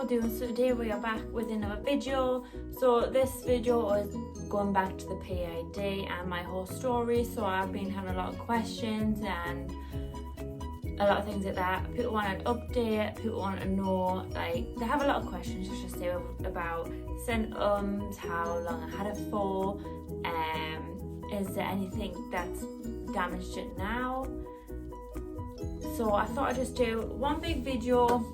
doing? So today we are back with another video. So this video is going back to the PID and my whole story. So I've been having a lot of questions and a lot of things like that. People want an update, people want to know, like, they have a lot of questions, let's just say, about symptoms, how long I had it for, is there anything that's damaged it now. So I thought I'd just do one big video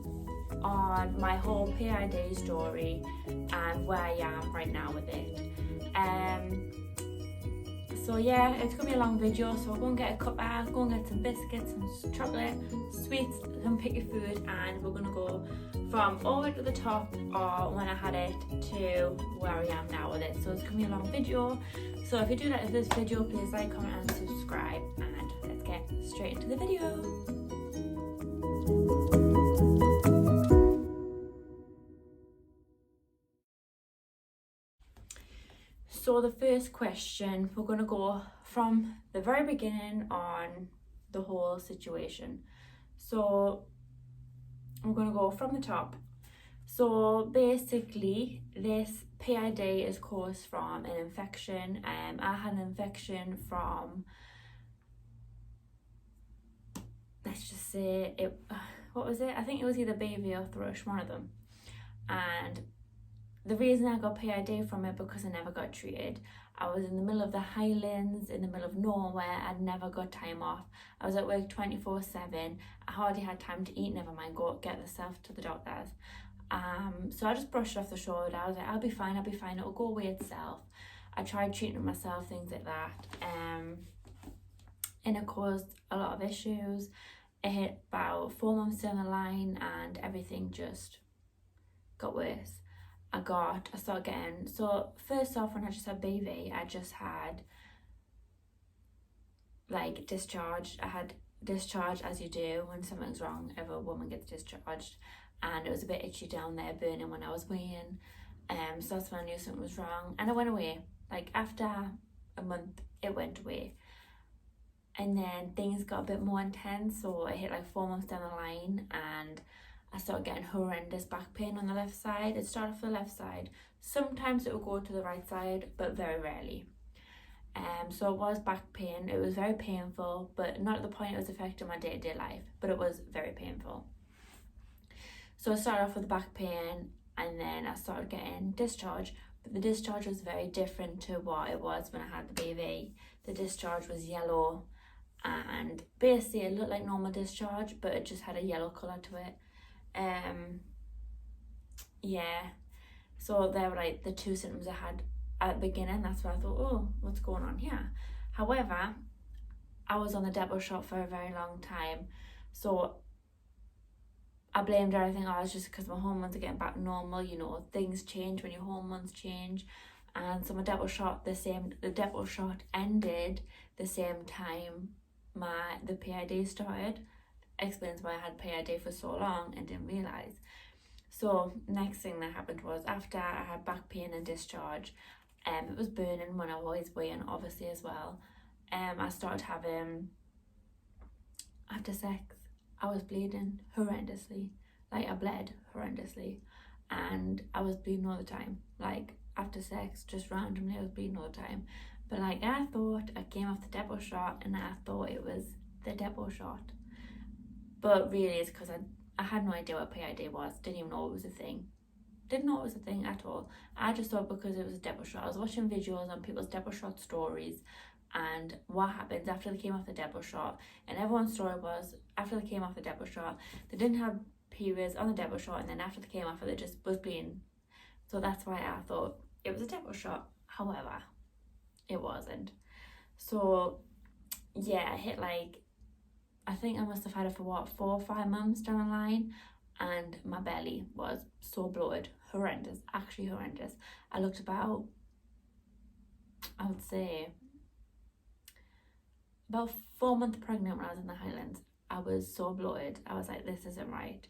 on my whole PID story and where I am right now with it. So yeah, it's gonna be a long video, so go and get a cuppa, go and get some biscuits, some chocolate, sweets, some pick your food, and we're gonna go from all the way to the top or when I had it to where I am now with it. So it's gonna be a long video. So if you do like this video, please like, comment and subscribe, and let's get straight into the video. So the first question, we're going to go from the very beginning on the whole situation. So we're going to go from the top. So basically this PID is caused from an infection. I had an infection from, let's just say, what was it? I think it was either baby or thrush, one of them. And the reason I got PID from it because I never got treated. I was in the middle of the Highlands, in the middle of nowhere. I'd never got time off. I was at work 24/7. I hardly had time to eat, never mind go get myself to the doctors. So I just brushed it off the shoulder. I was like, I'll be fine, it'll go away itself. I tried treating it myself, things like that. And it caused a lot of issues. It hit about 4 months down the line and everything just got worse. I started getting, so first off, when I just had baby, I just had like discharge. I had discharge as you do when something's wrong if a woman gets discharged, and it was a bit itchy down there, burning when I was weighing. So that's when I knew something was wrong, and it went away. Like after a month, it went away. And then things got a bit more intense, so it hit like 4 months down the line, and I started getting horrendous back pain on the left side. It started off the left side. Sometimes it would go to the right side, but very rarely. So it was back pain. It was very painful, but not at the point it was affecting my day-to-day life, but it was very painful. So I started off with back pain, and then I started getting discharge, but the discharge was very different to what it was when I had the baby. The discharge was yellow, and basically it looked like normal discharge, but it just had a yellow colour to it. Yeah, so they were like the two symptoms I had at the beginning. That's why I thought, oh, what's going on here? However, I was on the depot shot for a very long time, so I blamed everything. Oh, it's just because my hormones are getting back normal. You know, things change when your hormones change. And so my depot shot the depot shot ended the same time the PID started. Explains why I had PID for so long and didn't realise. So next thing that happened was, after I had back pain and discharge, it was burning when I was weighing, obviously, as well. I started having, after sex, I was bleeding horrendously. Like, I bled horrendously, and I was bleeding all the time. Like, after sex, just randomly I was bleeding all the time. But like, I thought I came off the depot shot, and I thought it was the depot shot. But really it's because I had no idea what PID was, didn't even know it was a thing. Didn't know it was a thing at all. I just thought because it was a depot shot. I was watching videos on people's depot shot stories and what happens after they came off the depot shot. And everyone's story was, after they came off the depot shot, they didn't have periods on the depot shot, and then after they came off it, they just was bleeding. So that's why I thought it was a depot shot. However, it wasn't. So yeah, I hit like, I think I must have had it for 4 or 5 months down the line, and my belly was so bloated, horrendous, actually horrendous. I looked about, I would say, about 4 months pregnant when I was in the Highlands. I was so bloated. I was like, this isn't right.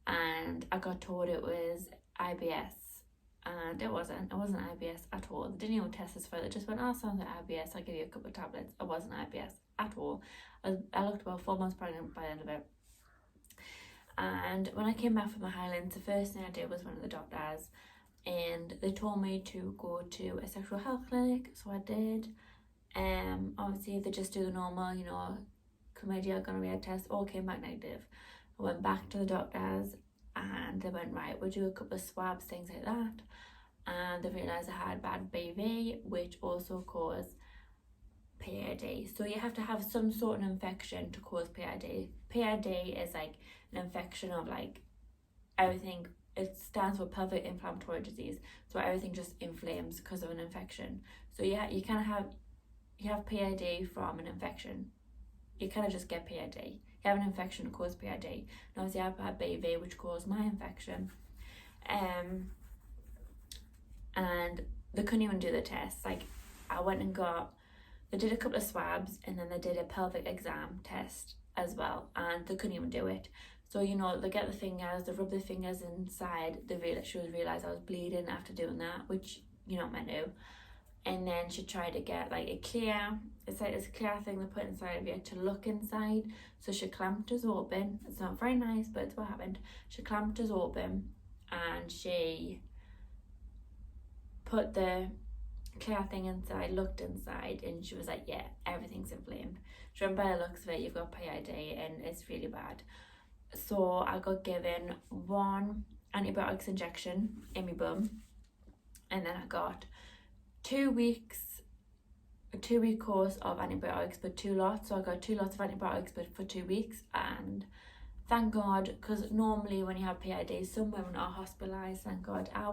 And I got told it was IBS, and it wasn't IBS at all. They didn't even test this further. They just went, oh, sounds like IBS, I'll give you a couple of tablets. It wasn't IBS at all. I looked about 4 months pregnant by the end of it. And when I came back from the Highlands, the first thing I did was went to the doctors, and they told me to go to a sexual health clinic, so I did. Obviously they just do the normal, chlamydia, gonorrhea test, all came back negative. I went back to the doctors and they went, right, we'll do a couple of swabs, things like that. And they realised I had bad BV, which also caused PID. So you have to have some sort of infection to cause PID. PID is like an infection of like everything. It stands for pelvic inflammatory disease. So everything just inflames because of an infection. So you kind of have PID from an infection. You kind of just get PID. You have an infection that causes PID. And obviously I've had BV, which caused my infection. And they couldn't even do the test. Like, I went and they did a couple of swabs, and then they did a pelvic exam test as well, and they couldn't even do it. So, they get the fingers, they rub the fingers inside, she realised I was bleeding after doing that, which you're not meant to. And then she tried to get like it's like this clear thing they put inside of you to look inside. So she clamped us open. It's not very nice, but it's what happened. She clamped us open, and she put the clear thing inside, looked inside, and she was like, yeah, everything's inflamed. She went, by the looks of it, you've got PID and it's really bad. So I got given 1 antibiotics injection in my bum, and then I got 2 weeks, a 2-week course of antibiotics, but 2 lots. So I got 2 lots of antibiotics, but for 2 weeks. And thank God, because normally when you have PID, some women are hospitalised. Thank God I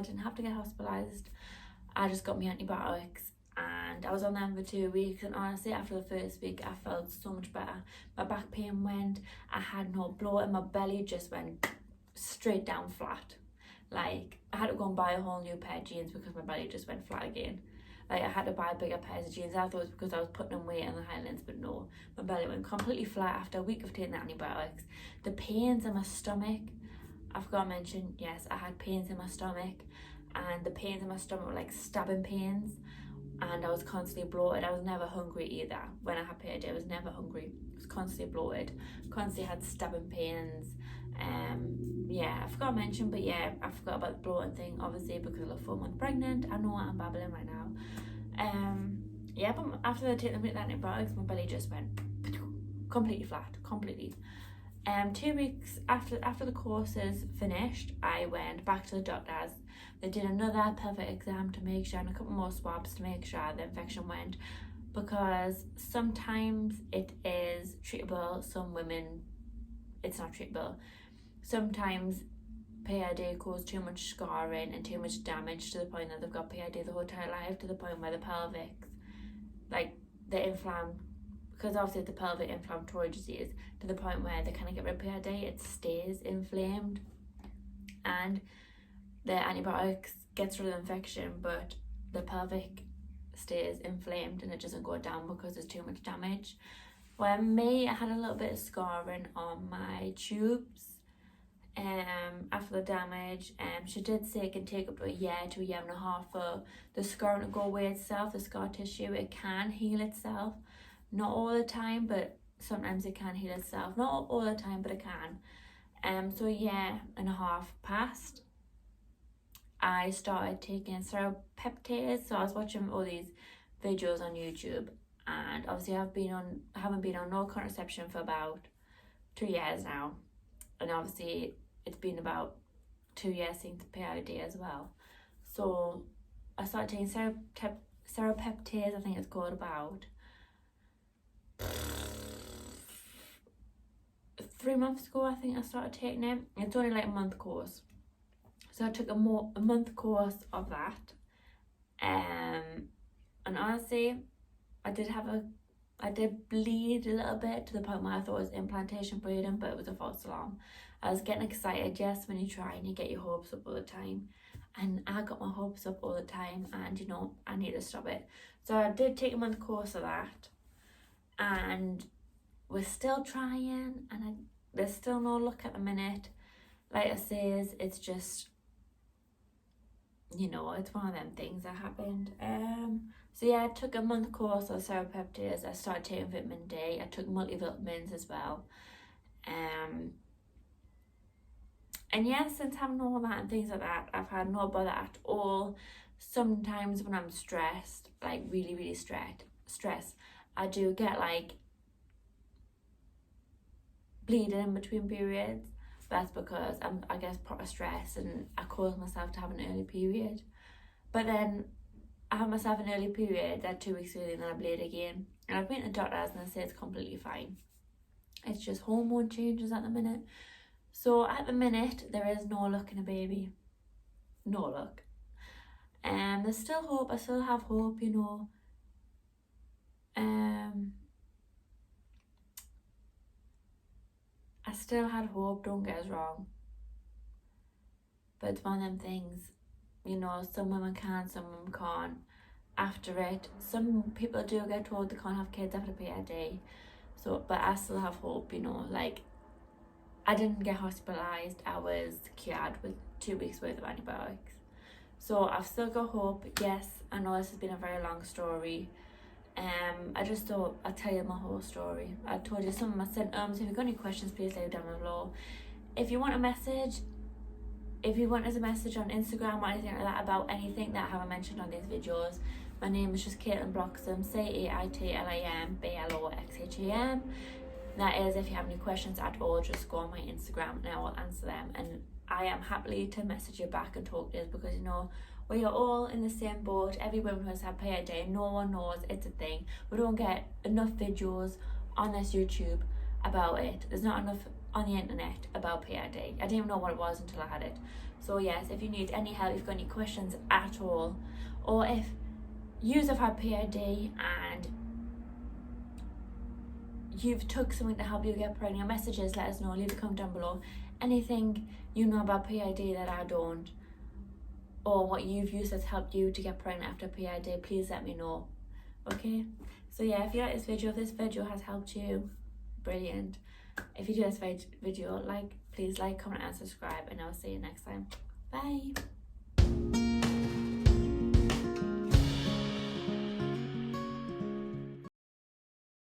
didn't have to get hospitalised. I just got my antibiotics, and I was on them for 2 weeks, and honestly after the first week I felt so much better. My back pain went, I had no bloating, my belly just went straight down flat. Like, I had to go and buy a whole new pair of jeans because my belly just went flat again. Like, I had to buy bigger pairs of jeans. I thought it was because I was putting on weight in the Highlands, but no, my belly went completely flat after a week of taking the antibiotics. The pains in my stomach, I forgot to mention, yes, I had pains in my stomach, and the pains in my stomach were like stabbing pains, and I was constantly bloated. I was never hungry either. When I had PID, I was never hungry. I was constantly bloated, constantly had stabbing pains. I forgot to mention, but yeah, I forgot about the bloating thing, obviously, because I was 4 months pregnant. I know I'm babbling right now. But after I take the antibiotics, my belly just went completely flat, completely. 2 weeks after the courses finished, I went back to the doctors. They did another pelvic exam to make sure, and a couple more swabs to make sure the infection went, because sometimes it is treatable, some women it's not treatable. Sometimes PID causes too much scarring and too much damage to the point that they've got PID the whole entire life, to the point where the pelvic, like, the inflamed, because obviously the pelvic inflammatory disease, to the point where they can't get rid of PID, it stays inflamed, and the antibiotics gets rid of the infection, but the pelvic stays inflamed and it doesn't go down because there's too much damage. Well, I had a little bit of scarring on my tubes after the damage. She did say it can take up to a year to a year and a half for the scarring to go away itself, the scar tissue. It can heal itself, not all the time, but sometimes it can heal itself. Not all the time, but it can. So a year and a half passed. I started taking seropeptase. So I was watching all these videos on YouTube, and obviously I haven't been on no contraception for about 2 years now, and obviously it's been about 2 years since PID as well. So I started taking seropeptase, I think it's called, about 3 months ago. I think I started taking it. It's only like a month course, so I took a month course of that, and honestly I did bleed a little bit, to the point where I thought it was implantation bleeding, but it was a false alarm. I was getting excited. Yes, when you try and you get your hopes up all the time, and I got my hopes up all the time, and I need to stop it. So I did take a month course of that, and we're still trying, and there's still no luck at the minute. Like I says, it's just, it's one of them things that happened. So yeah, I took a month course of seropeptase. I started taking vitamin D. I took multivitamins as well. And yes, since having all that and things like that, I've had no bother at all. Sometimes when I'm stressed, like really stressed, I do get like bleeding in between periods. That's because I'm, I guess, proper stressed and I cause myself to have an early period. But then I have myself an early period, then 2 weeks early, and then I bleed again. And I've been to the doctors and they say it's completely fine. It's just hormone changes at the minute. So at the minute, there is no luck in a baby. No luck. And there's still hope. I still have hope, you know. I still had hope, don't get us wrong. But it's one of them things, you know, some women can, some women can't. After it, some people do get told they can't have kids after PID. So, but I still have hope, you know, like, I didn't get hospitalised, I was cured with 2 weeks worth of antibiotics. So I've still got hope. Yes, I know this has been a very long story. I just thought I'd tell you my whole story. I told you some of my symptoms. If you've got any questions, please leave them down below. If you want a message, if you want us a message on Instagram or anything like that about anything that I haven't mentioned on these videos, my name is just Caitlin Bloxham, CAITLIN That is, if you have any questions at all, just go on my Instagram and I will answer them. And I am happy to message you back and talk to you because, you know, we are all in the same boat. Every woman who has had PID, no one knows it's a thing. We don't get enough videos on this YouTube about it. There's not enough on the internet about PID. I didn't even know what it was until I had it. So yes, if you need any help, if you've got any questions at all, or if you have had PID and you've took something to help you get pregnant, messages, let us know, leave a comment down below. Anything you know about PID that I don't, or what you've used that's helped you to get pregnant after PID, please let me know. Okay, so yeah, if you like this video, if this video has helped you, brilliant. If you do this video, please like, comment and subscribe, and I'll see you next time. Bye.